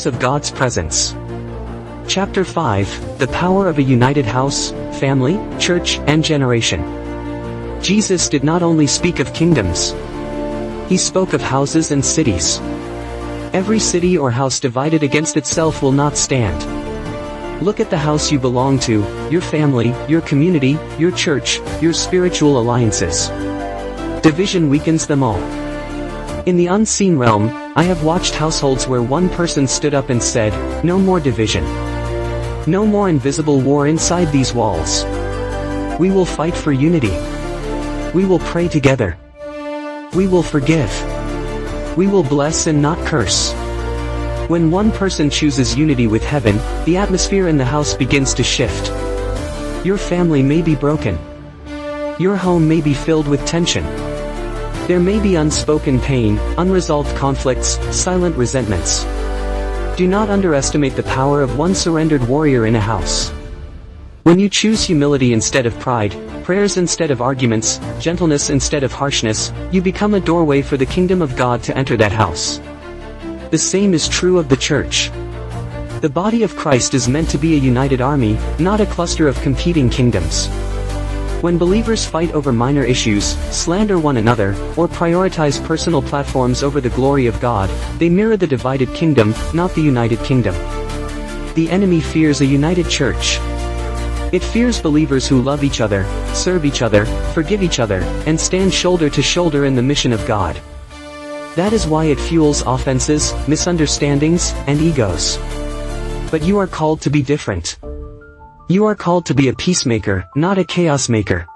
of God's presence. Chapter 5, The Power of a United House, Family, Church, and Generation. Jesus did not only speak of kingdoms. He spoke of houses and cities. Every city or house divided against itself will not stand. Look at the house you belong to, your family, your community, your church, your spiritual alliances. Division weakens them all. In the unseen realm, I have watched households where one person stood up and said, "No more division. No more invisible war inside these walls. We will fight for unity. We will pray together. We will forgive. We will bless and not curse." When one person chooses unity with heaven, the atmosphere in the house begins to shift. Your family may be broken. Your home may be filled with tension. There may be unspoken pain, unresolved conflicts, silent resentments. Do not underestimate the power of one surrendered warrior in a house. When you choose humility instead of pride, prayers instead of arguments, gentleness instead of harshness, you become a doorway for the kingdom of God to enter that house. The same is true of the church. The body of Christ is meant to be a united army, not a cluster of competing kingdoms. When believers fight over minor issues, slander one another, or prioritize personal platforms over the glory of God, they mirror the divided kingdom, not the united kingdom. The enemy fears a united church. It fears believers who love each other, serve each other, forgive each other, and stand shoulder to shoulder in the mission of God. That is why it fuels offenses, misunderstandings, and egos. But you are called to be different. You are called to be a peacemaker, not a chaos maker.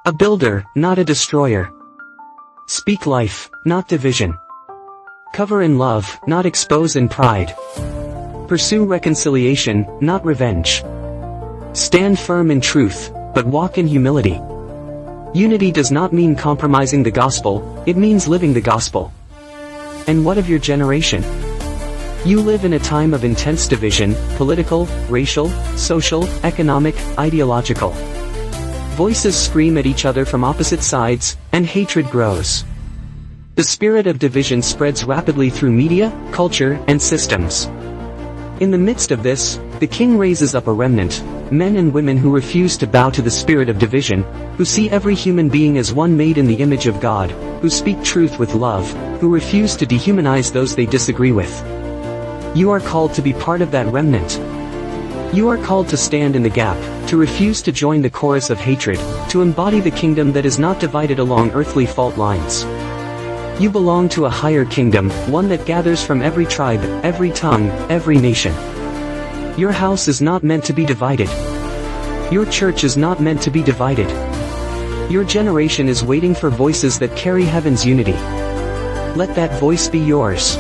A builder, not a destroyer. Speak life, not division. Cover in love, not expose in pride. Pursue reconciliation, not revenge. Stand firm in truth, but walk in humility. Unity does not mean compromising the gospel, it means living the gospel. And what of your generation? You live in a time of intense division, political, racial, social, economic, ideological. Voices scream at each other from opposite sides, and hatred grows. The spirit of division spreads rapidly through media, culture, and systems. In the midst of this, the King raises up a remnant, men and women who refuse to bow to the spirit of division, who see every human being as one made in the image of God, who speak truth with love, who refuse to dehumanize those they disagree with. You are called to be part of that remnant. You are called to stand in the gap, to refuse to join the chorus of hatred, to embody the kingdom that is not divided along earthly fault lines. You belong to a higher kingdom, one that gathers from every tribe, every tongue, every nation. Your house is not meant to be divided. Your church is not meant to be divided. Your generation is waiting for voices that carry heaven's unity. Let that voice be yours.